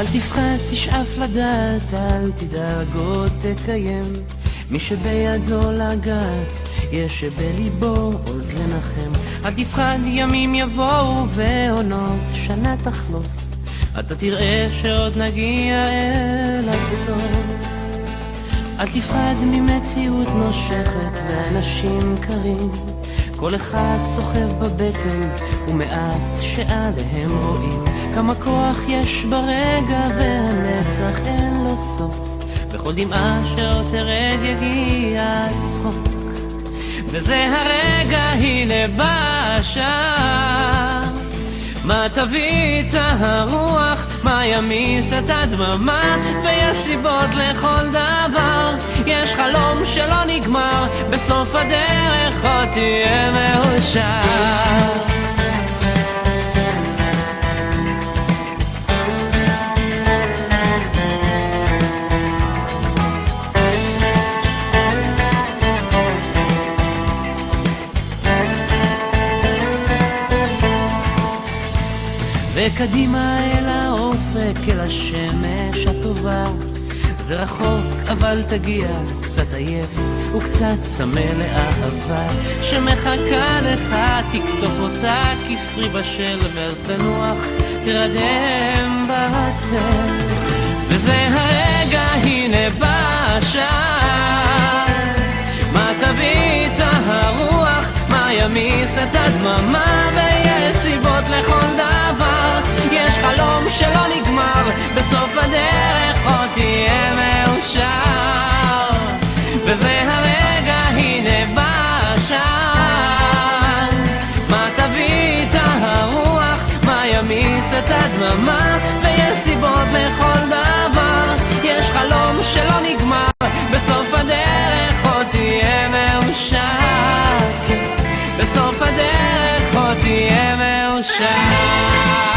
אל תפחד, תשאף לדעת, אל תדאג עוד תקיים. מי שבידו לגעת, יש שבליבו עוד לנחם. אל תפחד, ימים יבואו ועונות שנה תחלוף, אתה תראה שעוד נגיע אל הסוף. אל תפחד ממציאות נושכת ואנשים קרים, כל אחד סוחב בבטן ומעט שעליהם רואים. כמה כוח יש ברגע והנצח אין לו סוף, בכל דמעה שעוד תרד יגיע צחוק. וזה הרגע, הנה בא השעה, מה תביא את הרוח, מה ימיס את הדממה, ויש סיבות לכל דבר, יש חלום שלא נגמר, בסוף הדרך עוד תהיה מאושר. וקדימה אל האופק, אל השמש הטובה, זה רחוק אבל תגיע, קצת עייף וקצת צמא לאהבה שמחכה לך, תקטוף אותה כפרי בשל, ואז תנוח, תרדם בצל. וזה הרגע, הנה בא השעה, מה תביא את הרוח, מה ימיס את הדממה, ויש סיבות לכל דבר, יש חלום שלא נגמר, בסוף הדרך עוד תהיה מאושר. וזה הרגע, הנה בא השעה, מה תביא את הרוח, מה ימיס את הדממה, ויש סיבות לכל דבר, יש חלום שלא נגמר, בסוף הדרך עוד תהיה מאושר. בסוף הדרך עוד תהיה מאושר.